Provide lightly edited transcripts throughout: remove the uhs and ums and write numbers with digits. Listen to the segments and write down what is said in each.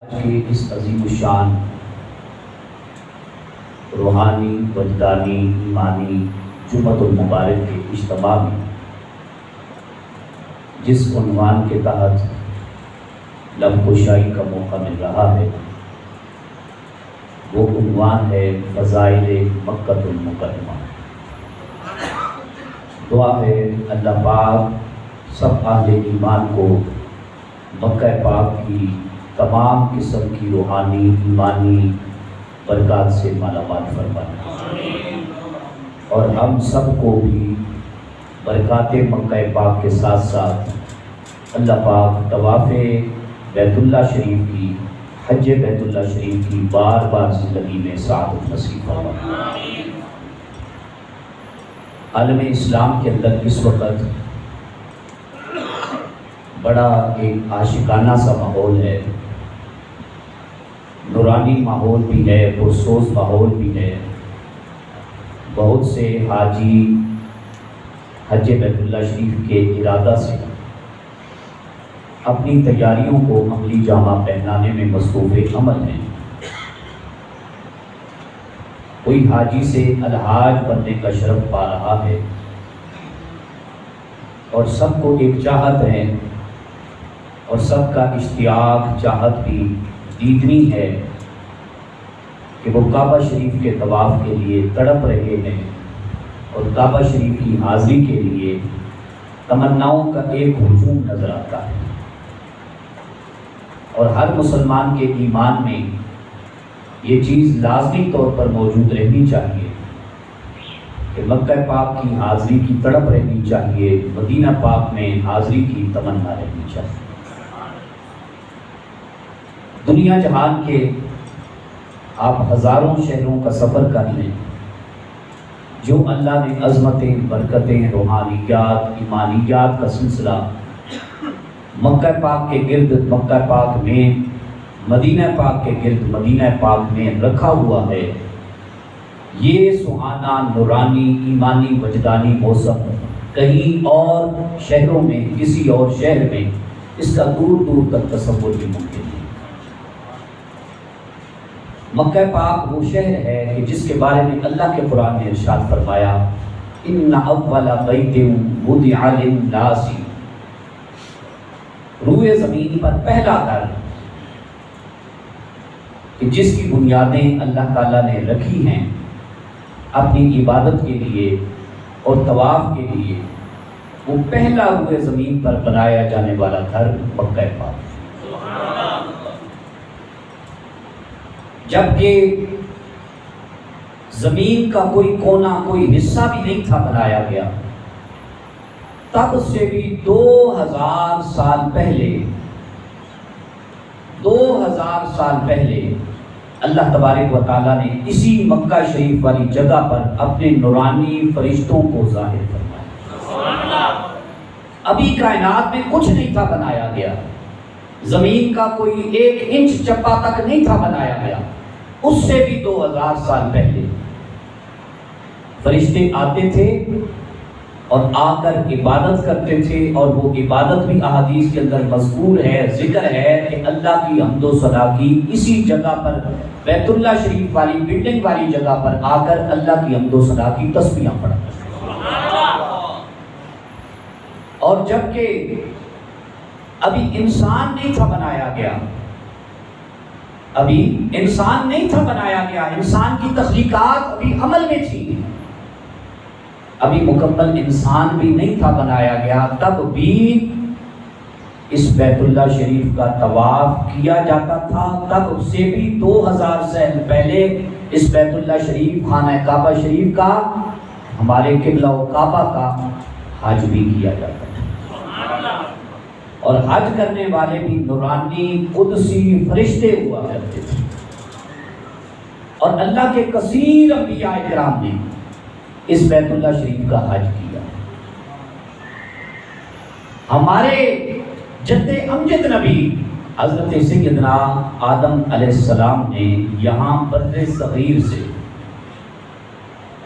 کہ اس عظیم الشان روحانی وجدانی ایمانی جمعۃ المبارک کے اجتماع میں جس عنوان کے تحت لب کشائی کا موقع مل رہا ہے وہ عنوان ہے فضائل مکۃ المکرمہ۔ دعا ہے اللہ پاک سب اہل ایمان کو مکہ پاک کی تمام قسم کی روحانی ایمانی برکات سے مالا مال فرمائے، اور ہم سب کو بھی برکات مکہ پاک کے ساتھ ساتھ اللہ پاک طواف بیت اللہ شریف کی، حج بیت اللہ شریف کی بار بار زندگی میں سعادت نصیب فرمائے۔ عالم اسلام کے اندر اس وقت بڑا ایک عاشقانہ سا ماحول ہے، نورانی ماحول بھی ہے، پرسوز ماحول بھی ہے۔ بہت سے حاجی حج بیت اللہ شریف کے ارادہ سے اپنی تیاریوں کو عملی جامہ پہنانے میں مصروف عمل ہیں۔ کوئی حاجی سے الحاج بننے کا شرف پا رہا ہے، اور سب کو ایک چاہت ہے اور سب کا اشتیاق چاہت بھی دیدنی ہے کہ وہ کعبہ شریف کے طواف کے لیے تڑپ رہے ہیں، اور کعبہ شریف کی حاضری کے لیے تمناؤں کا ایک ہجوم نظر آتا ہے۔ اور ہر مسلمان کے ایمان میں یہ چیز لازمی طور پر موجود رہنی چاہیے کہ مکہ پاک کی حاضری کی تڑپ رہنی چاہیے، مدینہ پاک میں حاضری کی تمنا رہنی چاہیے۔ دنیا جہان کے آپ ہزاروں شہروں کا سفر کر لیں، جو اللہ نے عظمتیں، برکتیں، روحانیات، ایمانیات کا سلسلہ مکہ پاک کے گرد، مکہ پاک میں، مدینہ پاک کے گرد، مدینہ پاک میں رکھا ہوا ہے، یہ سہانا نورانی ایمانی وجدانی موسم کہیں اور شہروں میں، کسی اور شہر میں اس کا دور دور تک تصور بھی ممکن نہیں۔ مکہ پاک وہ شہر ہے کہ جس کے بارے میں اللہ کے قرآن نے ارشاد فرمایا، ان اول بیت وضع للناس، روئے زمین پر پہلا گھر کہ جس کی بنیادیں اللہ تعالیٰ نے رکھی ہیں اپنی عبادت کے لیے اور طواف کے لیے، وہ پہلا روئے زمین پر بنایا جانے والا گھر مکہ پاک۔ جبکہ زمین کا کوئی کونا، کوئی حصہ بھی نہیں تھا بنایا گیا، تب سے بھی 2000 سال پہلے، 2000 سال پہلے اللہ تبارک و تعالیٰ نے اسی مکہ شریف والی جگہ پر اپنے نورانی فرشتوں کو ظاہر فرمایا۔ ابھی کائنات میں کچھ نہیں تھا بنایا گیا، زمین کا کوئی 1 انچ چپا تک نہیں تھا بنایا گیا، اس سے بھی 2000 سال پہلے فرشتے آتے تھے اور آ کر عبادت کرتے تھے، اور وہ عبادت بھی احادیث کے اندر مذکور ہے، ذکر ہے کہ اللہ کی حمد و ثنا کی اسی جگہ پر، بیت اللہ شریف والی بلڈنگ والی جگہ پر آ کر اللہ کی حمد و ثنا کی تسبیحاں پڑھا۔ اور جبکہ ابھی انسان نہیں تھا بنایا گیا، ابھی انسان نہیں تھا بنایا گیا، انسان کی تخلیقات ابھی عمل میں تھی، ابھی مکمل انسان بھی نہیں تھا بنایا گیا، تب بھی اس بیت اللہ شریف کا طواف کیا جاتا تھا۔ تب سے بھی 2000 سال پہلے اس بیت اللہ شریف، خانہ کعبہ شریف کا، ہمارے قبلہ و کعبہ کا حج بھی کیا جاتا تھا، اور حج کرنے والے بھی نورانی قدسی فرشتے ہوا کرتے تھے، اور اللہ کے کثیر انبیاء کرام نے اس بیت اللہ شریف کا حج کیا۔ ہمارے جد امجد نبی حضرت سیدنا آدم علیہ السلام نے یہاں بر صغیر سے،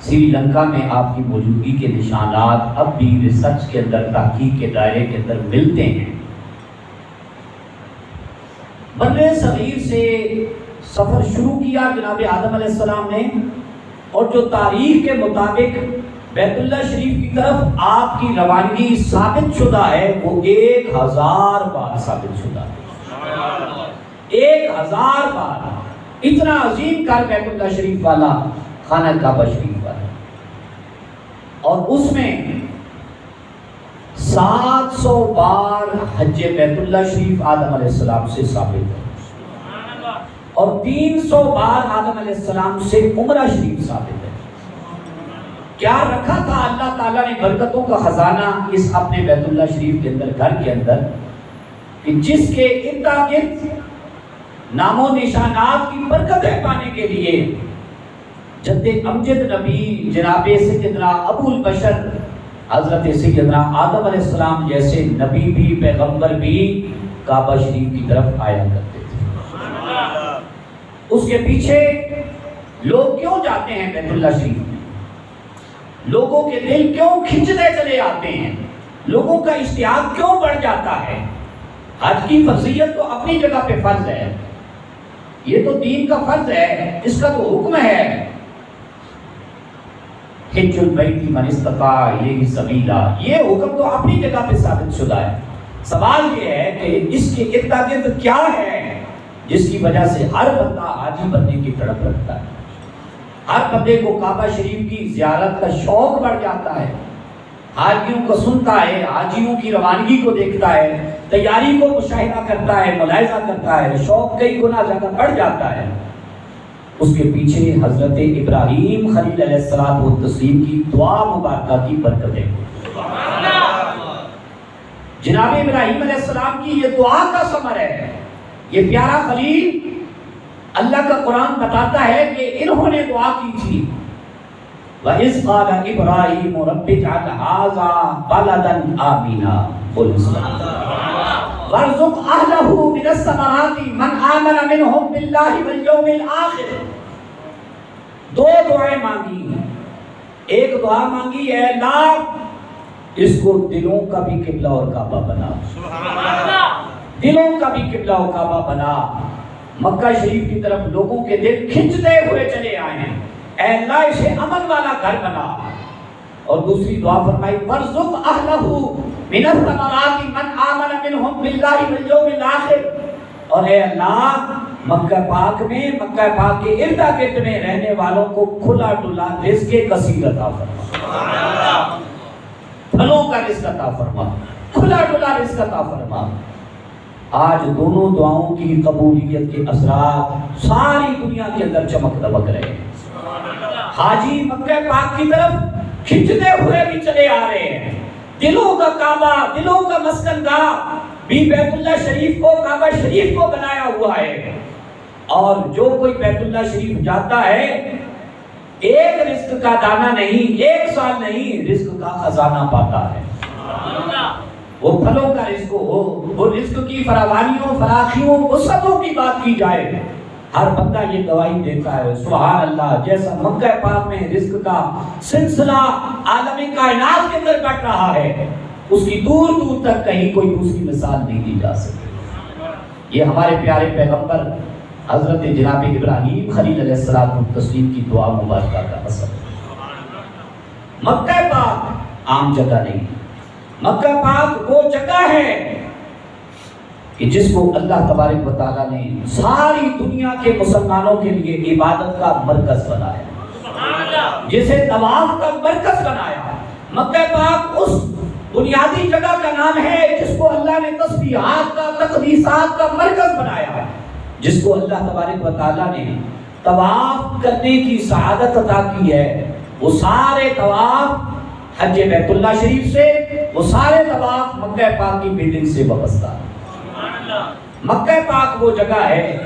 سری لنکا میں آپ کی موجودگی کے نشانات اب بھی ریسرچ کے اندر، تحقیق کے دائرے کے اندر ملتے ہیں، بر صغیر سے سفر شروع کیا جناب آدم علیہ السلام نے، اور جو تاریخ کے مطابق بیت اللہ شریف کی طرف آپ کی روانگی ثابت شدہ ہے وہ 1000 بار ثابت شدہ ہے۔ 1000 بار، اتنا عظیم کار بیت اللہ شریف والا، خانہ کعبہ شریف والا، اور اس میں 700 بار حج بیت اللہ شریف آدم علیہ السلام سے ثابت ہے، اور 300 بار آدم علیہ السلام سے عمرہ شریف ثابت ہے۔ کیا رکھا تھا اللہ تعالیٰ نے برکتوں کا خزانہ اس اپنے بیت اللہ شریف کے اندر، گھر کے اندر، کہ جس کے ارد گرد نام و نشانات کی برکتیں پانے کے لیے جد امجد نبی جناب سیدنا ابو البشر حضرت سیدنا آدم علیہ السلام جیسے نبی بھی، پیغمبر بھی کعبہ شریف کی طرف آیا کرتے تھے۔ اس کے پیچھے لوگ کیوں جاتے ہیں بیت اللہ شریف میں؟ لوگوں کے دل کیوں کھنچتے چلے آتے ہیں؟ لوگوں کا اشتیاق کیوں بڑھ جاتا ہے؟ حج کی فرضیت تو اپنی جگہ پہ فرض ہے، یہ تو دین کا فرض ہے، اس کا تو حکم ہے، حج البیت من استطاع الیہ سبیلا، یہ حکم تو اپنی جگہ پہ ثابت شدہ ہے۔ سوال یہ ہے کہ اس کے ارد گرد کیا ہے جس کی وجہ سے ہر بندہ حاجی بننے کی تڑپ رکھتا ہے، ہر بندے کو کعبہ شریف کی زیارت کا شوق بڑھ جاتا ہے، حاجیوں کو سنتا ہے، حاجیوں کی روانگی کو دیکھتا ہے، تیاری کو مشاہدہ کرتا ہے، ملاحظہ کرتا ہے، شوق کئی گنا زیادہ بڑھ جاتا ہے۔ اس کے پیچھے حضرت ابراہیم خلیل علیہ السلام و تسلیم کی دعا مبارکہ کی برکتیں، جناب ابراہیم علیہ السلام کی یہ دعا کا ثمر ہے۔ یہ پیارا خلیل، اللہ کا قرآن بتاتا ہے کہ انہوں نے دعا کی تھی، وَإِذْ قَالَ إِبْرَاهِيمُ رَبِّ اجْعَلْ هَٰذَا بَلَدًا آمِنًا وَارْزُقْ أَهْلَهُ مِنَ الثَّمَرَاتِ مَنْ آمَنَ مِنْهُمْ بِاللَّهِ وَالْيَوْمِ الْآخِرِ۔ دو دعائیں مانگی، ایک دعا مانگی ہے اللہ اس کو دلوں کا بھی قبلہ اور کعبہ بنا، دلوں کا بھی قبلہ اور کعبہ بنا، مکہ شریف کی طرف لوگوں کے دل کھنچتے ہوئے چلے آئے ہیں، اے اللہ اسے امن والا گھر بنا۔ اور دوسری دعا فرمائی وَارْزُقْ أَهْلَهُ مِنَ الثَّمَرَاتِ مَنْ آمَنَ مِنْهُمْ بِاللَّهِ وَالْيَوْمِ الْآخِرِ، اور اے اللہ مکہ پاک میں، مکہ پاک کے ارد گرد میں رہنے والوں کو کھلا ڈلا رزق کثیر عطا فرما، پھلوں کا رزق عطا فرما، کھلا ڈلا رزق عطا فرما۔ آج دونوں دعاؤں کی قبولیت کے اثرات ساری دنیا کے اندر چمک دمک رہے ہیں۔ حاجی مکہ پاک کی طرف کھنچتے ہوئے بھی چلے آ رہے ہیں، دلوں کا کعبہ، دلوں کا مسکن گاہ بھی بیت اللہ شریف کو، کعبہ شریف کو بنایا ہوا ہے۔ اور جو کوئی بیت اللہ شریف جاتا ہے ایک رزق کا دانہ نہیں، ایک سال نہیں، رزق کا خزانہ پاتا ہے۔ وہ پھلوں کا رزق ہو، وہ رزق کی فراوانیوں، فراخیوں، وسعتوں کی بات کی جائے، ہر بندہ یہ گواہی دیتا ہے سبحان اللہ، جیسا مکہ پاک میں رزق کا سلسلہ عالم کائنات کے اندر بٹ رہا ہے، اس کی دور دور تک کہیں کوئی دوسری مثال نہیں دی جا سکتی۔ یہ ہمارے پیارے پیغمبر حضرت جناب ابراہیم خلیل علیہ السلام و تسلیم کی دعا مبارکہ کا اثر۔ مکہ پاک عام جگہ نہیں، مکہ پاک وہ جگہ ہے کہ جس کو اللہ تبارک و تعالیٰ نے ساری دنیا کے مسلمانوں کے لیے عبادت کا مرکز بنایا، جسے طواف کا مرکز بنایا۔ مکہ پاک اس بنیادی جگہ کا نام ہے جس کو اللہ نے تسبیحات کا، تقدیسات کا مرکز بنایا، جس کو اللہ تبارک و تعالیٰ نے طواف کرنے کی سعادت عطا کی ہے۔ وہ سارے طواف حج بیت اللہ شریف سے، وہ سارے طواف مکہ پاک کی بلڈنگ سے وابستہ۔ مکہ پاک وہ جگہ ہے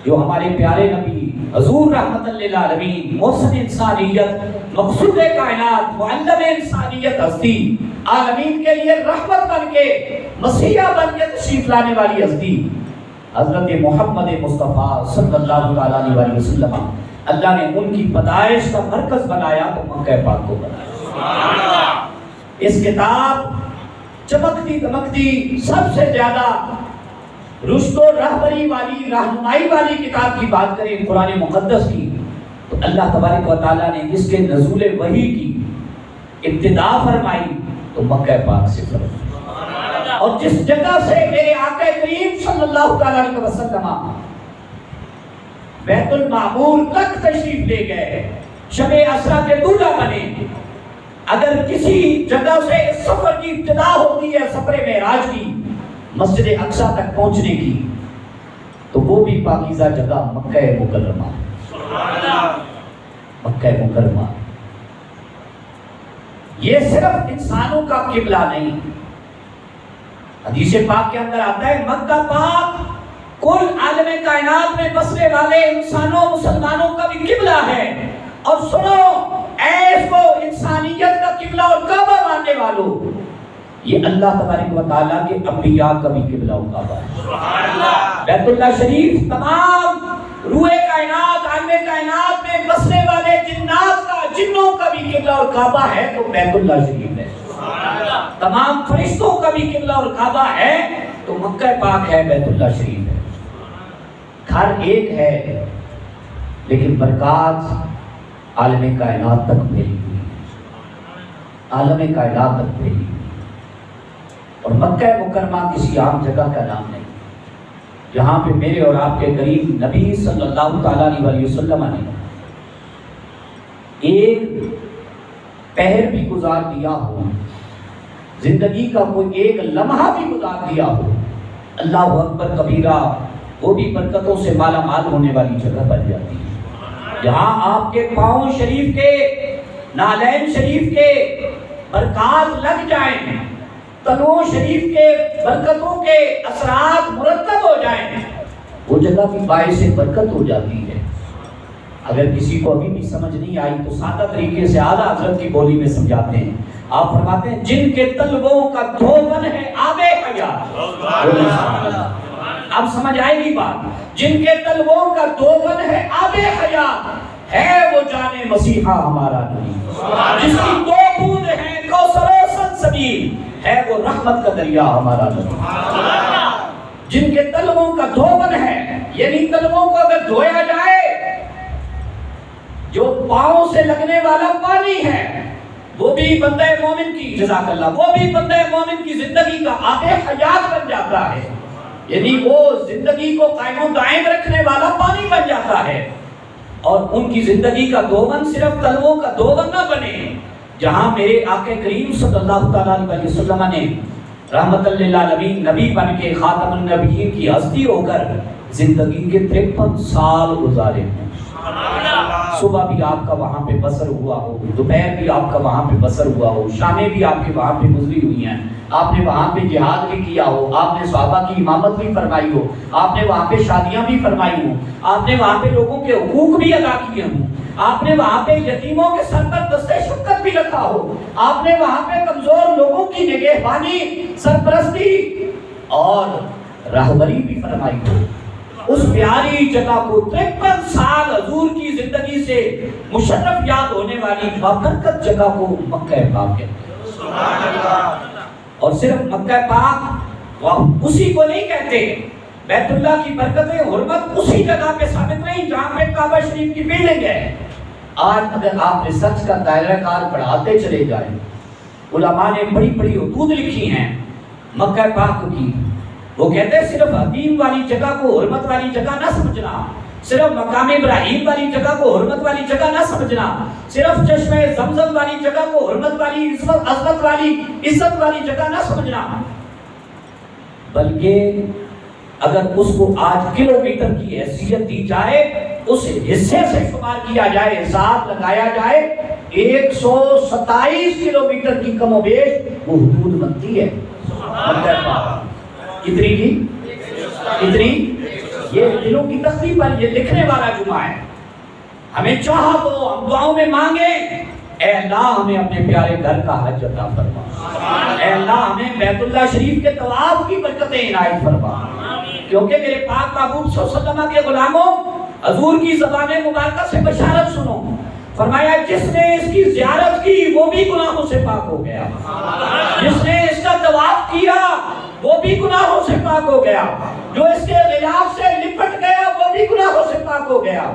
جو ہمارے پیارے نبی حضور رحمت للعالمین، محسن انسانیت، مقصود کائنات، معلم انسانیت ہستی، عالمین کے لیے رحمت بن کے، مسیحا بن کے تشریف لانے والی ہستی حضرت محمد مصطفیٰ صلی اللہ علیہ وسلم، اللہ نے ان کی پیدائش کا مرکز بنایا تو مکہ پاک کو بنایا۔ اس کتاب چمکتی دمکتی سب سے زیادہ رشد و رہبری والی، رہنمائی والی کتاب کی بات کریں قرآن مقدس کی، تو اللہ تبارک و تعالیٰ نے اس کے نزول وحی کی ابتدا فرمائی تو مکہ پاک سے فرمائی، اور جس جگہ سے میرے آقا کریم صلی اللہ تعالیٰ علیہ وسلم بیت المعمور تک تشریف لے گئے، شب اسریٰ کے دولہ بنے، اگر کسی جگہ سے اس سفر کی ابتدا ہوتی ہے سفر معراج کی، مسجد اقصیٰ تک پہنچنے کی، تو وہ بھی پاکیزہ جگہ مکہ مکرمہ، مکہ مکرمہ۔ یہ صرف انسانوں کا قبلہ نہیں، حدیث پاک کے اندر آتا ہے مکہ پاک کل عالم کائنات میں بسنے والے انسانوں مسلمانوں کا بھی قبلہ ہے، اور سنو ایس کو انسانیت کا قبلہ اور کعبہ ماننے والوں، یہ اللہ تبارک و تعالیٰ کے انبیاء کا بھی قبلہ و کعبہ ہے۔ بیت اللہ شریف تمام روح کائنات عالم کائنات میں بسنے والے جنات کا، جنوں کا بھی قبلہ اور کعبہ ہے تو بیت اللہ شریف ہے، تمام فرشتوں کا بھی قبلہ اور کعبہ ہے تو مکہ پاک ہے، بیت اللہ شریف ہے۔ گھر ایک ہے لیکن برکات عالم کائنات تک پھیلی ہوئی، عالم کائنات تک پھیلی ہوئی، اور مکہ مکرمہ کسی عام جگہ کا نام نہیں، جہاں پہ میرے اور آپ کے قریب نبی صلی اللہ تعالیٰ علیہ وسلم نے ایک پہر بھی گزار دیا ہو، زندگی کا کوئی ایک لمحہ بھی گزار دیا ہو، اللہ اکبر کبیرہ، وہ بھی برکتوں سے مالا مال ہونے والی جگہ بن جاتی ہے، جہاں آپ کے پاؤں شریف کے، نالین شریف کے برکات لگ جائیں، تنوع شریف کے برکتوں کے اثرات مرتب ہو جائیں، وہ جگہ بھی باعث برکت ہو جاتی ہے۔ اگر کسی کو ابھی بھی سمجھ نہیں آئی تو سادہ طریقے سے اعلیٰ حضرت کی بولی میں سمجھاتے ہیں، آپ فرماتے ہیں جن کے طلبوں کا دھوبن ہے آب حیات، اب سمجھ آئے گی بات، جن کے طلبوں کا دھوبن ہے آب حیات، ہے وہ جانے مسیحا ہمارا نبی، جس کی دو بوند ہیں کوثر و سلسبیل، ہے وہ رحمت کا دریا ہمارا نبی۔ جن کے طلبوں کا دھوبن ہے، یعنی طلبوں کو اگر دھویا جائے، جو پاؤں سے لگنے والا پانی ہے، وہ بھی بندہ مومن کی، جزاک اللہ، وہ بھی بندہ مومن کی زندگی کا آب حیات بن جاتا ہے، یعنی وہ زندگی کو قائم و دائم رکھنے والا پانی بن جاتا ہے، اور ان کی زندگی کا دھوبن صرف طلبوں کا دھوبن نہ بنے، جہاں میرے آقا کریم صلی اللہ تعالیٰ علیہ وسلم نے رحمت للعالمین نبی بن کے خاتم النبیین کی ہستی ہو کر زندگی کے 53 سال گزارے ہیں، صبح بھی آپ کا وہاں پہ بسر ہوا ہو، دوپہر بھی آپ کا وہاں پہ بسر ہوا ہو، شامیں بھی آپ کے وہاں پہ گزری ہوئی ہیں، آپ نے وہاں پہ جہاد بھی کیا ہو، آپ نے صحابہ کی امامت بھی فرمائی ہو، آپ نے وہاں پہ شادیاں بھی فرمائی ہوں، آپ نے وہاں پہ لوگوں کے حقوق بھی ادا کیے ہوں، آپ نے وہاں پہ یتیموں کے سر پر دستِ شفقت بھی رکھا ہو، آپ نے وہاں پہ کمزور لوگوں کی نگہبانی، سرپرستی اور رہبری بھی فرمائی ہو، اس پیاری جگہ کو 53 سال حضور کی زندگی سے مشرف یاد ہونے والی بابرکت جگہ کو مکہ پاک کہتے ہیں۔ اور صرف مکہ پاک اسی کو نہیں کہتے، بیت اللہ کی برکتیں حرمت اسی جگہ پہ ثابت نہیں جہاں پہ کعبہ شریف کی بلڈنگ ہے۔ آج اگر آپ ریسرچ کا دائرہ کار بڑھاتے چلے جائیں، علماء نے بڑی بڑی حدود لکھی ہیں مکہ پاک کی، وہ کہتے ہیں صرف حدیم والی جگہ کو حرمت والی جگہ نہ سمجھنا، صرف مقام ابراہیم والی جگہ کو حرمت والی جگہ نہ سمجھنا، صرف چشمہ زمزم والی جگہ کو حرمت والی عظمت والی عزت والی جگہ نہ سمجھنا، بلکہ اگر اس کو آج کلومیٹر کی حیثیت دی جائے، اس حصے سے شمار کیا جائے، حساب لگایا جائے، 127 کلومیٹر کی کم و بیش وہ حدود بنتی ہے مکہ پاک۔ کتنی کی؟ کتنی؟ یہ دلوں کی تختی پر یہ لکھنے والا جمعہ ہے۔ ہمیں چاہا تو ہم دعاؤں میں مانگیں، اے اللہ ہمیں اپنے پیارے گھر کا حج عطا فرما، اے اللہ ہمیں بیت اللہ شریف کے طواف کی برکتیں عنایت فرما، کیونکہ میرے پاک محبوب صلی اللہ علیہ وسلم کے غلاموں، حضور کی زبان مبارکہ سے بشارت سنو، فرمایا جس نے اس کی زیارت کی وہ بھی گناہوں سے پاک ہو گیا، جس نے اس کا طواف کیا وہ بھی گناہوں سے پاک ہو گیا، جو اس کے غلاف سے لپٹ گیا وہ بھی گناہوں سے پاک ہو گیا۔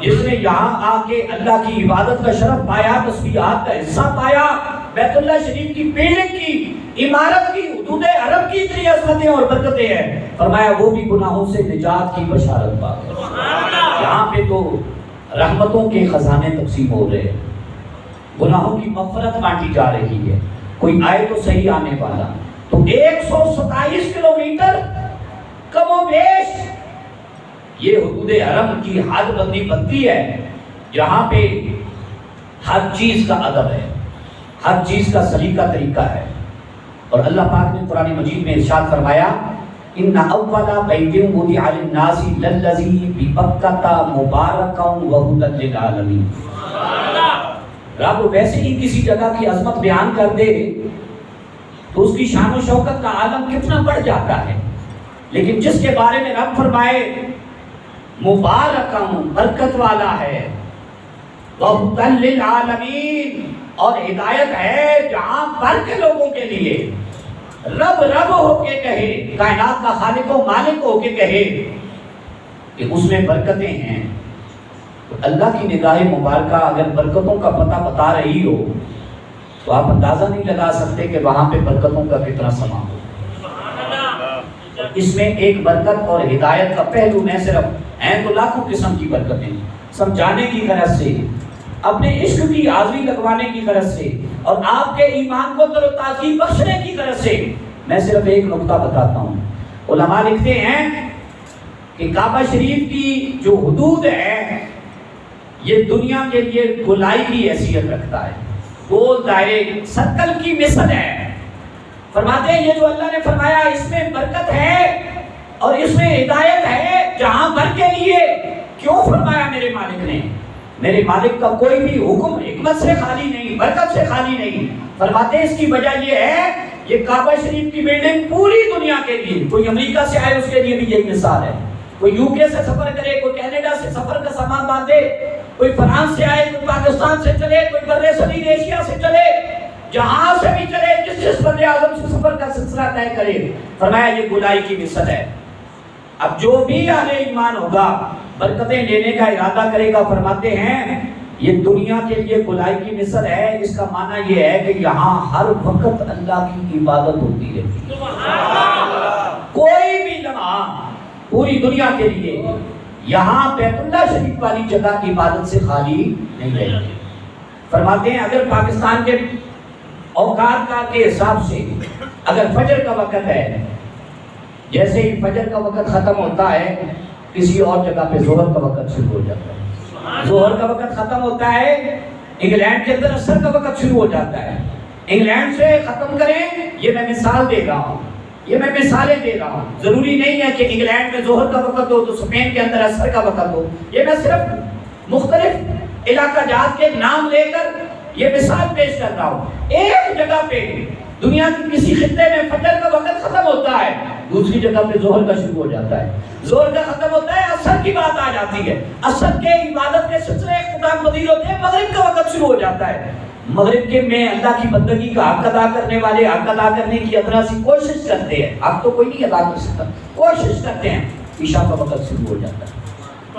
جس نے یہاں آ کے اللہ کی عبادت کا شرف پایا، تسبیحات کا حصہ پایا، بیت اللہ شریف کی بلڈنگ کی، عمارت کی، حدود عرب کی اتنی عظمتیں اور برکتیں ہیں، فرمایا وہ بھی گناہوں سے نجات کی بشارت پا گیا۔ یہاں پہ تو رحمتوں کے خزانے تقسیم ہو رہے ہیں، گناہوں کی مغفرت بانٹی جا رہی ہے، کوئی آئے تو صحیح آنے والا۔ تو 127 کلومیٹر کم و بیش یہ حدود حرم کی حد بندی بنتی ہے، جہاں پہ ہر چیز کا ادب ہے، ہر چیز کا سلیقہ طریقہ ہے۔ اور اللہ پاک نے قرآن مجید میں ارشاد فرمایا ان اول بیت وضع للناس للذی ببکۃ مبارکا وہدی للعالمین۔ رب ویسے ہی کسی جگہ کی عظمت بیان کر دے تو اس کی شان و شوکت کا عالم کتنا بڑھ جاتا ہے، لیکن جس کے بارے میں رب فرمائے مبارکم برکت والا ہے، وہدی للعالمین اور ہدایت ہے جہاں بھر کے لوگوں کے لیے، رب رب ہو کے کہے، کائنات کا خالق و مالک ہو کے کہے کہ اس میں برکتیں ہیں، تو اللہ کی نگاہ مبارکہ اگر برکتوں کا پتہ بتا رہی ہو تو آپ اندازہ نہیں لگا سکتے کہ وہاں پہ برکتوں کا کتنا سما ہو۔ اس میں ایک برکت اور ہدایت کا پہلو میں صرف ہیں تو لاکھوں قسم کی برکتیں، سمجھانے کی غرض سے، اپنے عشق کی حاضری لگوانے کی غرض سے، اور آپ کے ایمان کو تر و تازگی بخشنے کی غرض سے میں صرف ایک نقطہ بتاتا ہوں۔ علماء لکھتے ہیں کہ کعبہ شریف کی جو حدود ہے یہ دنیا کے لیے گولائی کی حیثیت رکھتا ہے، گول دائرے سرکل کی مثل ہے۔ فرماتے ہیں یہ جو اللہ نے فرمایا اس میں برکت ہے اور اس میں ہدایت ہے جہاں بھر کے لیے، کیوں فرمایا میرے مالک نے؟ میرے مالک کا کوئی بھی حکم حکمت سے خالی نہیں، برکت سے خالی نہیں۔ فرماتے ہیں اس کی وجہ یہ ہے یہ کعبہ شریف کی بلڈنگ پوری دنیا کے لیے، کوئی امریکہ سے آئے اس کے لیے بھی یہی مثال ہے، کوئی یو کے سے سفر کرے، کوئی کینیڈا سے سفر کا سامان باندھے، کوئی فرانس سے آئے، کوئی پاکستان سے چلے، کوئی بر صغیر ایشیا سے چلے، جہاں سے بھی چلے، جس بر اعظم سے سفر کا سلسلہ طے کرے، فرمایا یہ گولائی کی مثل ہے۔ اب جو بھی اہل ایمان ہوگا برکتیں لینے کا ارادہ کرے گا، فرماتے ہیں یہ دنیا کے لیے گولائی کی مثل ہے۔ اس کا معنی یہ ہے کہ یہاں ہر وقت اللہ کی عبادت ہوتی رہتی ہے، کوئی بھی لمحہ پوری دنیا کے لیے یہاں بیت اللہ شریف والی جگہ کی عبادت سے خالی نہیں رہتی۔ فرماتے ہیں اگر پاکستان کے اوقات کا کے حساب سے اگر فجر کا وقت ہے، جیسے ہی فجر کا وقت ختم ہوتا ہے کسی اور جگہ پہ ظہر کا وقت شروع ہو جاتا ہے، ظہر کا وقت ختم ہوتا ہے انگلینڈ کے اندر عصر کا وقت شروع ہو جاتا ہے۔ انگلینڈ سے ختم کریں، یہ میں مثال دے رہا ہوں، یہ میں مثالیں دے رہا ہوں، ضروری نہیں ہے کہ انگلینڈ میں ظہر کا وقت ہو تو اسپین کے اندر عصر کا وقت ہو، یہ میں صرف مختلف علاقہ جات کے نام لے کر یہ مثال پیش کر رہا ہوں۔ ایک جگہ پہ دنیا کی کسی خطے میں فجر کا وقت ختم ہوتا ہے، دوسری جگہ پہ ظہر کا شروع ہو جاتا ہے، ظہر کا ختم ہوتا ہے، عصر کی بات آ جاتی ہے، عصر کے عبادت کے سلسلے اختتام پذیر ہوتے ہیں، مغرب کا وقت شروع ہو جاتا ہے، مغرب کے میں اللہ کی بندگی کا حق ادا کرنے والے حق ادا کرنے کی ادنا سی کوشش کرتے ہیں، حق تو کوئی نہیں ادا کر سکتا، کوشش کرتے ہیں، عشاء کا وقت شروع ہو جاتا ہے۔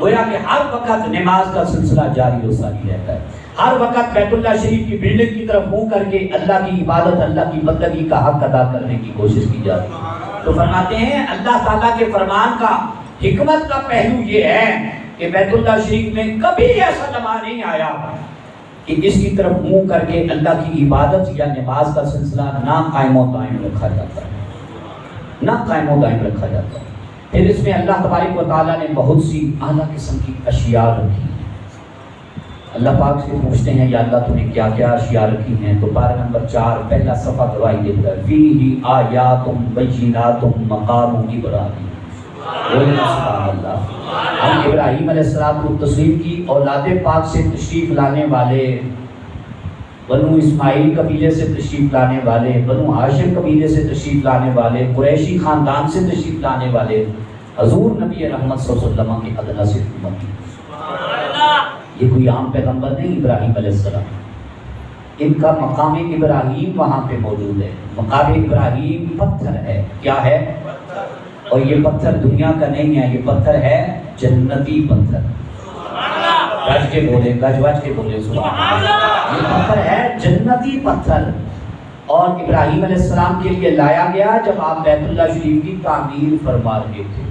گویا کہ ہر وقت نماز کا سلسلہ جاری و ساری رہتا ہے، ہر وقت بیت اللہ شریف کی بلڈنگ کی طرف منہ کر کے اللہ کی عبادت، اللہ کی بندگی کا حق ادا کرنے کی کوشش کی جاتی ہے۔ تو فرماتے ہیں اللہ تعالیٰ کے فرمان کا حکمت کا پہلو یہ ہے کہ بیت اللہ شریف میں کبھی ایسا لمحہ نہیں آیا کہ اس کی طرف منہ کر کے اللہ کی عبادت یا نماز کا سلسلہ نہ قائم و دائم رکھا جاتا ہے، نہ قائم و دائم رکھا جاتا ہے۔ پھر اس میں اللہ تبارک و تعالیٰ نے بہت سی اعلیٰ قسم کی اشیاء رکھی ہیں۔ اللہ پاک سے پوچھتے ہیں یا اللہ تو نے کیا کیا اشیاء رکھی ہیں؟ تو پارہ نمبر 4 پہلا صفحہ گواہی دیتا ہے فیہ آیات بینات مقام ابراہیم۔ بولنا سبحان اللہ۔ ہم ابراہیم علیہ السلام کی اولاد پاک سے تشریف لانے والے، بنو اسماعیل قبیلے سے تشریف لانے والے، بنو ہاشم قبیلے سے تشریف لانے والے، قریشی خاندان سے تشریف لانے والے حضور نبی رحمت صلی اللہ علیہ وسلم کی ادنا سے امتی۔ یہ کوئی عام پیغمبر نہیں، ابراہیم علیہ السلام، ان کا مقام ابراہیم وہاں پہ موجود ہے۔ مقام ابراہیم پتھر ہے، کیا ہے؟ اور یہ پتھر دنیا کا نہیں ہے، یہ پتھر ہے جنتی پتھر. گج کے بولے، گج وج کے بولے سبحان اللہ. یہ پتھر ہے جنتی پتھر، اور ابراہیم علیہ السلام کے لیے لایا گیا جب آپ بیت اللہ شریف کی تعمیر فرما رہے تھے.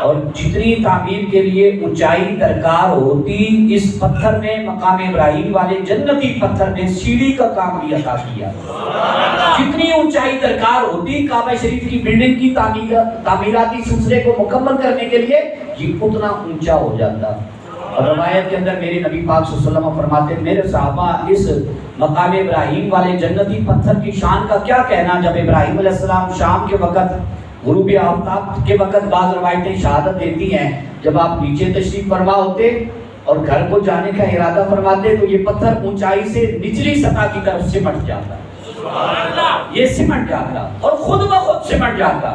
اور جتنی تعمیر کے لیے اونچائی درکار ہوتی، اس پتھر نے، مقام ابراہیم والے جنتی پتھر نے سیڑھی کا کام بھی عطا کیا. جتنی اونچائی درکار ہوتی کعبہ شریف کی بلڈنگ کی تعمیراتی سلسلے کو مکمل کرنے کے لیے، یہ اتنا اونچا ہو جاتا. اور روایت کے اندر میرے نبی پاک صلی اللہ علیہ وسلم فرماتے ہیں، میرے صحابہ اس مقام ابراہیم والے جنتی پتھر کی شان کا کیا کہنا. جب ابراہیم علیہ السلام شام کے وقت، غروب آفتاب کے وقت، بعض روایتیں شہادت دیتی ہیں، جب آپ نیچے تشریف فرما ہوتے اور گھر کو جانے کا ارادہ فرماتے تو یہ پتھر اونچائی سے نچلی سطح کی طرف سمٹ جاتا. یہ سمٹ جاتا اور خود بخود سمٹ جاتا،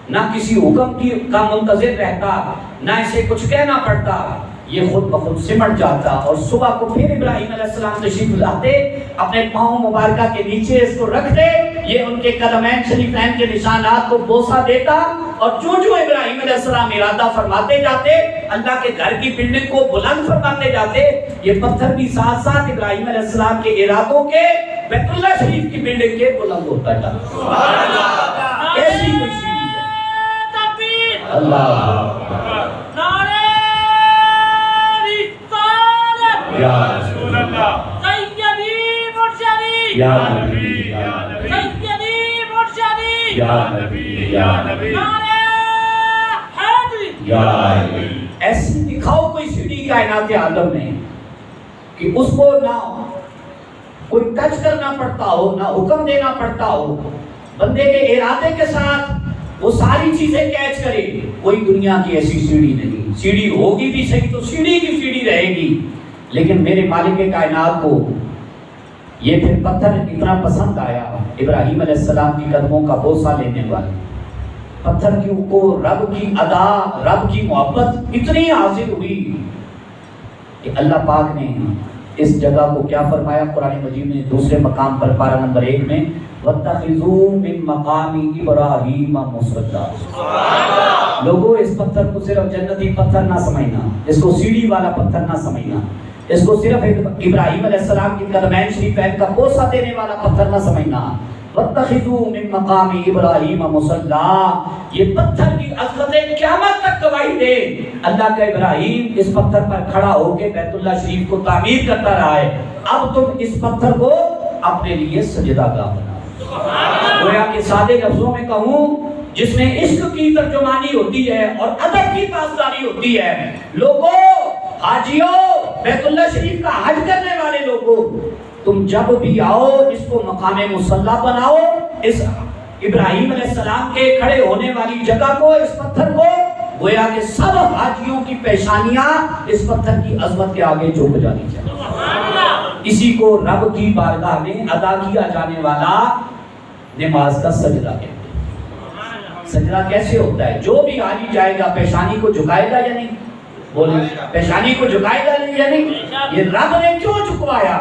نہ کسی حکم کا منتظر رہتا، نہ اسے کچھ کہنا پڑتا، یہ خود بخود سمٹ جاتا. اور صبح کو پھر ابراہیم علیہ السلام تشریف لاتے، اپنے پاؤں مبارکہ کے نیچے اس کو رکھتے، یہ ان کے قدمین شریفین کے نشانات کو بوسہ دیتا، اور جو ابراہیم علیہ السلام ارادہ فرماتے جاتے، اللہ کے گھر کی بلڈنگ کو بلند فرماتے جاتے، یہ پتھر بھی ساتھ ساتھ ابراہیم علیہ السلام کے ارادوں کے، بیت اللہ شریف کی بلڈنگ کے بلند ہوتا جاتا. سبحان اللہ. کیسی کوئی سیڑھی ہے. اللہ یا رسول اللہ، سیدی مرشدی، یا نبی، یا نبی، سیدی مرشدی، یا نبی، یا نبی، نعرہ حیدری، یا نبی. ایسی دکھاؤ کوئی سیڑھی کائنات عالم میں کہ اس کو نہ کوئی ٹچ کرنا پڑتا ہو، نہ حکم دینا پڑتا ہو، بندے کے ارادے کے ساتھ وہ ساری چیزیں کیچ کرے. کوئی دنیا کی ایسی سیڑھی نہیں. سیڑھی ہوگی بھی صحیح تو سیڑھی کی سیڑھی رہے گی، لیکن میرے مالک کائنات کو یہ پھر پتھر اتنا پسند آیا، ابراہیم علیہ السلام کی قدموں کا بوسہ لینے والے پتھر کی کو رب کی ادا، رب کی محبت اتنی حاصل ہوئی کہ اللہ پاک نے اس جگہ کو کیا فرمایا قرآن مجید میں دوسرے مقام پر پارہ نمبر 1 میں، وَاتَّخِذُوا مِن مَقَامِ إِبْرَاهِيمَ مُصَلًّى. لوگوں اس پتھر کو صرف جنتی پتھر نہ سمجھنا، اس کو سیڑھی والا پتھر نہ سمجھنا، اس کو صرف ابراہیم علیہ السلام کی قدمین شریفین کا بوسہ دینے والا پتھر نہ سمجھنا. وَاتَّخِذُوا مِن مَقَامِ إِبْرَاهِيمَ مُصَلًّى. یہ پتھر کی عظمت قیامت تک گواہی دے. اللہ کا ابراہیم اس پتھر پر کھڑا ہو کے بیت اللہ شریف کو تعمیر کرتا رہا ہے. اب تم اس پتھر کو اپنے لیے سجدہ گاہ بنا. گویا کہ سادے لفظوں میں کہوں، جس میں عشق کی ترجمانی ہوتی ہے اور ادب کی پاسداری ہوتی ہے. لوگوں، حاجیوں، بیت اللہ شریف کا حج کرنے والے لوگوں، تم جب بھی آؤ اس کو مقام مصلی بناؤ. اس ابراہیم علیہ السلام کے کھڑے ہونے والی جگہ کو، اس پتھر کو، گویا کہ سب حاجیوں کی پیشانیاں اس پتھر کی عظمت کے آگے جھک جانی چاہیے. اسی کو رب کی بارگاہ میں ادا کیا جانے والا نماز کا سجدہ کہتے ہیں. سجدہ کیسے ہوتا ہے؟ جو بھی حاجی جائے گا پیشانی کو جھکائے گا یا نہیں؟ بولیں، پیشانی کو جھکائے گا یا نہیں؟ یہ رب نے کیوں جھکوایا؟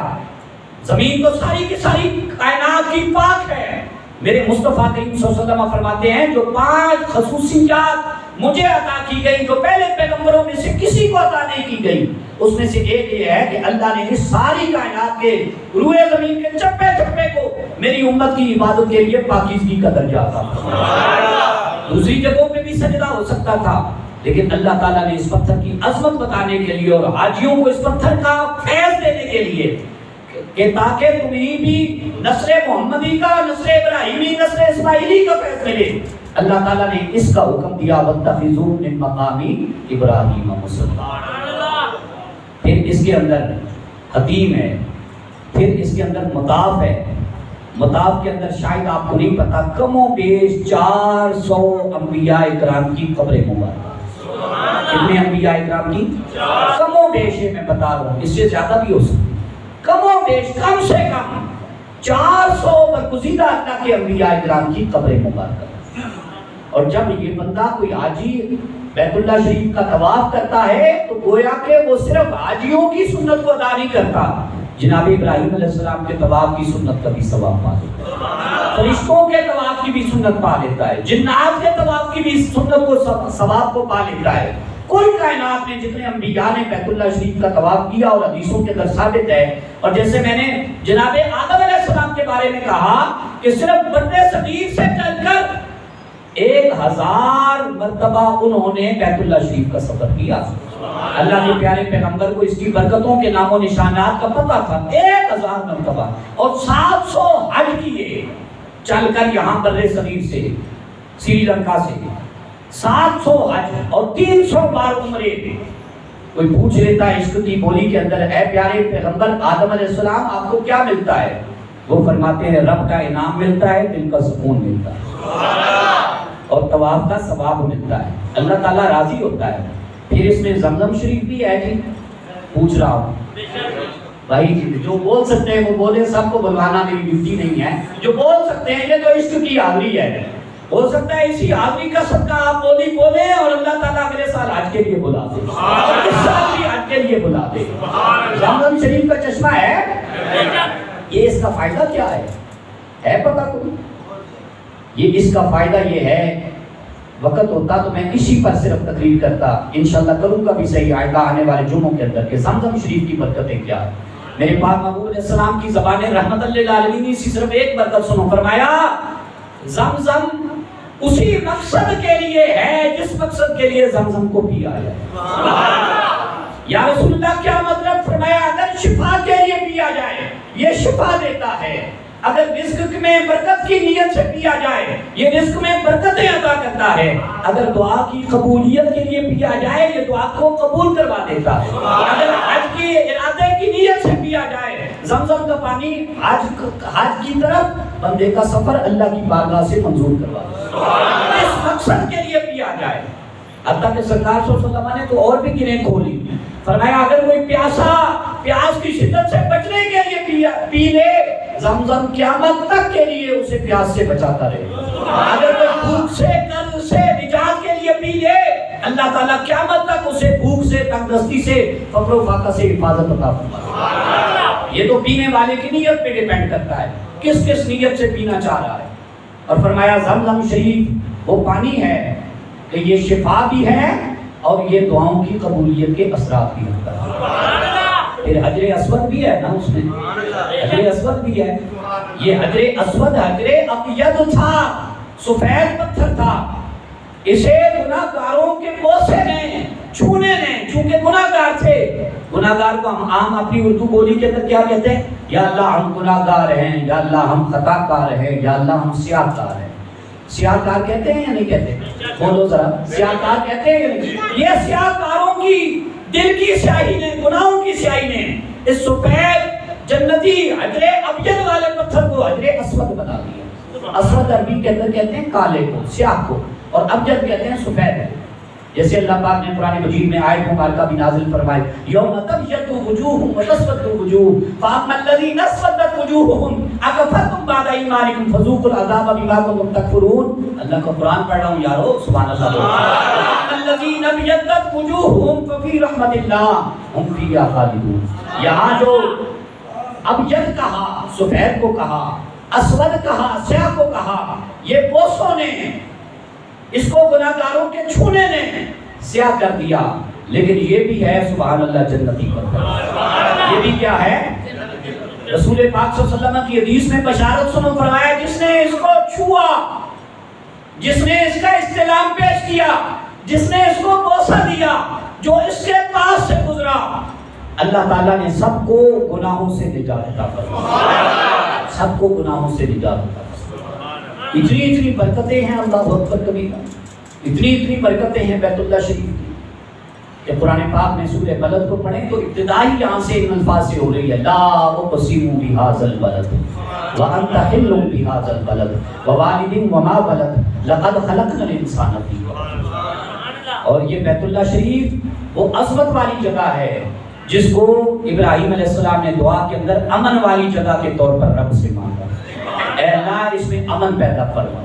زمین تو ساری کی ساری کائنات کی پاک ہے. میرے مصطفیٰ کریم صلی اللہ علیہ وسلم فرماتے ہیں، جو 5 خصوصیات مجھے عطا کی گئی، جو پہلے پیغمبروں میں سے کسی کو عطا نہیں کی گئی، اس میں سے ایک یہ ہے کہ اللہ نے اس ساری کائنات کے روئے زمین کے چپے چپے کو میری امت کی عبادت کے لیے پاکیزگی کا درجہ عطا فرمایا. دوسری جگہوں پہ بھی سجدہ ہو سکتا تھا، لیکن اللہ تعالیٰ نے اس پتھر کی عظمت بتانے کے لیے اور حاجیوں کو اس پتھر کا فیض دینے کے لیے کہ تاکہ تمہیں بھی نسل محمدی کا، نسل ابراہیمی، نسل اسماعیلی کا فیض ملے، اللہ تعالیٰ نے اس کا حکم دیا، وَاتَّخِذُوا مِن مَقَامِ إِبْرَاهِيمَ مُصَلًّى. پھر اس کے اندر حتیم ہے، پھر اس کے اندر مطاف ہے. مطاف کے اندر شاید آپ کو نہیں پتا، کم و بیش 400 انبیاء اکرام کی قبر مبارک. کتنے انبیاء اکرام کی؟ کم و بیش ہے، میں بتا رہا ہوں، اس سے زیادہ بھی ہو سکتی، کم و بیش کم سے کم 400 برگزیدہ اللہ کے انبیاء اکرام کی قبر مبارک. اور جب یہ بندہ کوئی حاجی بیت اللہ شریف کا طواف کرتا ہے تو گویا کہ وہ صرف حاجیوں کی سنت کو ادا نہیں کرتا، جناب ابراہیم علیہ السلام کے طواف کی سنت کا بھی ثواب پا لیتا ہے، فرشتوں کے طواف کی بھی سنت پا لیتا ہے، جنات کے طواف کی بھی سنت کو ثواب کو پا لیتا ہے۔ کوئی کائنات میں جتنے انبیاء نے بیت اللہ شریف کا طواف کیا اور حدیثوں کے اندر ثابت ہے، اور جیسے میں نے جناب آدم علیہ السلام کے بارے میں کہا کہ صرف بر صغیر سے چل کر 1000 مرتبہ انہوں نے بیت اللہ شریف کا سفر کیا۔ اللہ کے پیارے پیغمبر کو اس کی برکتوں کے نام و نشانات کا پتہ تھا، 1000 مرتبہ، اور 700 حج کیے چل کر یہاں بر صغیر سے، سری لنکا سے 700 حج اور 300 بار عمرے۔ کوئی پوچھ لیتا ہے عشق کی بولی کے اندر، اے پیارے پیغمبر آدم علیہ السلام آپ کو کیا ملتا ہے؟ وہ فرماتے ہیں رب کا انعام ملتا ہے، دل کا سکون ملتا ہے اور طواف کا ثواب ملتا ہے، اللہ تعالیٰ راضی ہوتا ہے۔ پھر اس میں زمزم شریف بھی ہے جی، پوچھ رہا ہوں بھائی جی، جو بول سکتے ہیں وہ بولے، سب کو بلوانا میری ڈیوٹی نہیں ہے، جو بول سکتے ہیں یہ تو عشق کی حاضری ہے، ہو سکتا ہے اسی حاضری کا صدقہ آپ بولیں اور اللہ تعالیٰ اگلے سال حج کے لیے بلا دے، اور اس سال بھی حج کے لیے بلا دے۔ زمزم شریف کا چشمہ ہے، یہ اس کا فائدہ کیا ہے پتہ کوئی؟ یہ اس کا فائدہ یہ ہے، وقت ہوتا تو میں اسی پر صرف تقریر کرتا، انشاءاللہ کروں گا بھی صحیح آئندہ آنے والے جمعوں کے اندر کہ زمزم شریف کی برکتیں کیا ہے۔ میرے پاک محبوب علیہ السلام کی زبان رحمت للعالمین اسی صرف ایک برکت سنو، فرمایا زمزم اسی مقصد کے لیے ہے جس مقصد کے لیے زمزم کو پیا جائے۔ یا رسول اللہ کیا مطلب؟ فرمایا اگر شفا کے لیے پیا جائے یہ شفا دیتا ہے، اگر رزق میں برکت کی نیت سے پیا جائے یہ رزق میں برکتیں عطا کرتا ہے، اگر دعا کی قبولیت کے لیے پیا جائے یہ دعا کو قبول کروا دیتا ہے، اگر حج کی ارادے کی نیت سے پیا جائے زمزم کا پانی حج کی طرف بندے کا سفر اللہ کی بارگاہ سے منظور کروا دیتا ہے، اس مقصد کے لیے پیا جائے۔ حتیٰ کہ سرکار صلی اللہ علیہ وسلم نے تو اور بھی گرہیں کھولی، فرمایا اگر کوئی پیاس کی شدت سے بچنے کے لیے پی لے زمزم قیامت تک کے لیے اسے پیاس سے بچاتا رہے، اگر کوئی بھوک سے قرض سے نجات کے لیے پی لے اللہ تعالیٰ قیامت تک اسے بھوک سے تنگ دستی سے فقر و فاقہ سے حفاظت عطا فرماتا ہے۔ یہ تو پینے والے کی نیت پہ ڈیپینڈ کرتا ہے کس نیت سے پینا چاہ رہا ہے۔ اور فرمایا زمزم شریف وہ پانی ہے کہ یہ شفا بھی ہے اور یہ دعاؤں کی قبولیت کے اثرات بھی ہوتا ہے۔ پھر حجر اسود بھی ہے نا، اس میں حجر اسود بھی ہے، یہ حجر اسود حجر ابید تھا، سفید پتھر تھا، اسے گناہگاروں کے بوسے نے چھونے نے، چونکہ گناہگار تھے، گناہگار کو ہم عام اپنی اردو بولی کے اندر کیا کہتے ہیں؟ یا اللہ ہم گناہگار ہیں، یا اللہ ہم خطا کار ہیں، یا اللہ ہم سیاہ کار ہیں۔ سیاہ کار کہتے ہیں یا نہیں کہتے؟ بولو ذرا، سیاہ کار کہتے ہیں یا نہیں؟ یہ سیاہ کاروں کی دل کی سیاہی نے، گناہوں کی سیاہی نے اس سفید جنتی حجر ابید والے پتھر کو حجر اسود بنا دیا۔ اسود عربی کے اندر کہتے ہیں کالے کو، سیاہ کو، اور ابجد کہتے ہیں سفید ہے۔ جیسے اللہ پاک نے قرآن مجید میں آیت مبارکہ بھی نازل فرمائی، یوم تبیض وجوہ وتسود وجوہ فاما الذین اسودت وجوہہم اکفرتم بعد ایمانکم فذوقوا العذاب بما کنتم تکفرون۔ اللہ کا قرآن پڑھ رہا ہوں یارو، سبحان اللہ۔ فاما الذین ابیضت وجوہہم ففی رحمت اللہ ہم فیہا خالدون۔ یہاں جو ابیض کہا، سفید کو کہا، اسود کہا، سیاہ کو کہا، یہ بوسوں نے اس کو گناہگاروں کے چھونے نے سیاہ کر دیا، لیکن یہ بھی ہے سبحان اللہ جنتی پر، یہ بھی کیا ہے؟ رسول پاک صلی اللہ علیہ وسلم کی حدیث میں بشارت سنو، فرمایا جس نے اس کو چھوا، جس نے اس کا استلام پیش کیا، جس نے اس کو بوسہ دیا، جو اس کے پاس سے گزرا، اللہ تعالیٰ نے سب کو گناہوں سے نجات عطا فرمایا، سب کو گناہوں سے نجات عطا فرمایا۔ اتنی برکتیں ہیں اللہ اکبر کبیرہ، اتنی برکتیں ہیں بیت اللہ شریف کی کہ قرآن پاک میں سورہ بلد کو پڑھیں تو ابتدائی یہاں سے ان الفاظ سے ہو رہی ہے، لا اقسم بہذا البلد وانت حل بہذا البلد ووالد وما ولد لقد خلقنا الانسان فی کبد۔ اور یہ بیت اللہ شریف وہ عظمت والی جگہ ہے جس کو ابراہیم علیہ السلام نے دعا کے اندر امن والی جگہ کے طور پر رب سے مانگا، اے اللہ اس میں امن پیدا فرما۔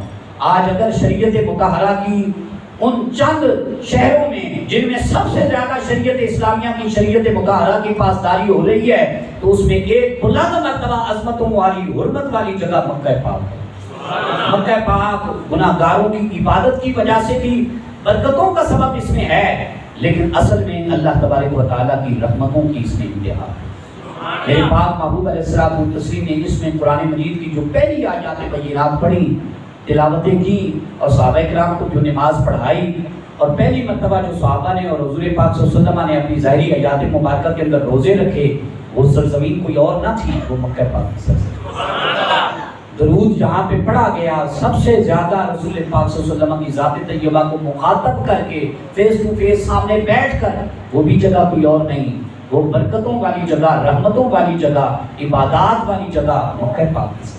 آج اگر شریعت مطہرہ کی ان چند شہروں میں جن میں سب سے زیادہ شریعت اسلامیہ کی شریعت مطہرہ کی پاسداری ہو رہی ہے، تو اس میں ایک بلند مرتبہ عظمتوں والی حرمت والی جگہ مکہ پاک ہے۔ مکہ پاک گناہگاروں کی عبادت کی وجہ سے بھی برکتوں کا سبب اس میں ہے، لیکن اصل میں اللہ تبارک و تعالیٰ کی رحمتوں کی اس میں انتہا ہے۔ میرے پاک محبوب علیہ الصلوۃ والتسلیم نے اس میں قرآن مجید کی جو پہلی آیات بینات پڑھی، تلاوتیں کی، اور صحابہ کرام کو جو نماز پڑھائی، اور پہلی مرتبہ جو صحابہ نے اور حضور پاک صلی اللہ علیہ وسلم نے اپنی ظاہری حیات مبارکہ کے اندر روزے رکھے، وہ سرزمین کوئی اور نہ تھی، وہ مکہ پاک کی سرزمین۔ درود جہاں پہ پڑھا گیا سب سے زیادہ رسول پاک صلی اللہ علیہ وسلم کی ذات طیبہ کو مخاطب کر کے فیس ٹو فیس سامنے بیٹھ کر، وہ بھی جگہ کوئی اور نہیں، وہ برکتوں والی جگہ، رحمتوں والی جگہ، عبادات والی جگہ مکہ پاک کی سرزمین۔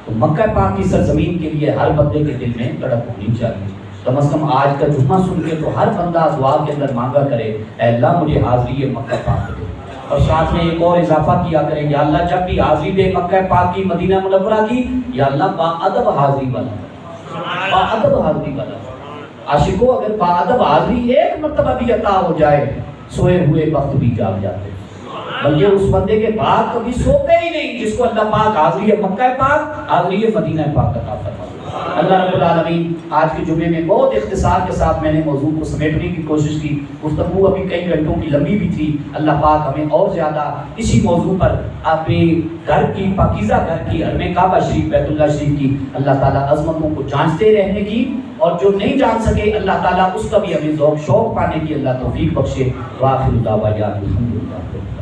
تو مکہ پاک کی سرزمین کے لیے ہر بندے کے دل میں تڑپ ہونی چاہیے۔ کم از کم آج کا جمعہ سن کے تو ہر بندہ دعا کے اندر مانگا کرے، اے اللہ مجھے حاضری مکہ پاک دے، اور ساتھ میں ایک اور اضافہ کیا کرے، یا اللہ جب بھی حاضری دے مکہ پاک کی، مدینہ منورہ کی، یا اللہ با ادب حاضری بنا، با ادب حاضری بنا۔ عاشقوں اگر با ادب حاضری ایک مرتبہ بھی عطا ہو جائے، سوئے ہوئے وقت بھی جاگ جاتے، بلکہ اس بندے کے بعد کبھی سوتے ہی نہیں جس کو اللہ پاک حاضری مکہ پاک، حاضری مدینہ پاک عطا فرمائے۔ اللہ رب العالمین آج کے جمعے میں بہت اختصار کے ساتھ میں نے موضوع کو سمیٹنے کی کوشش کی، گفتگو ابھی کئی گھنٹوں کی لمبی بھی تھی۔ اللہ پاک ہمیں اور زیادہ اسی موضوع پر اپنے گھر کی، پاکیزہ گھر کی، حرم کعبہ شریف، بیت اللہ شریف کی اللہ تعالیٰ عظمتوں کو جانچتے رہنے کی، اور جو نہیں جان سکے اللہ تعالیٰ اس کا بھی ہمیں ذوق شوق پانے کی اللہ توفیق بخشے۔ وآخر دعوانا الحمدللہ۔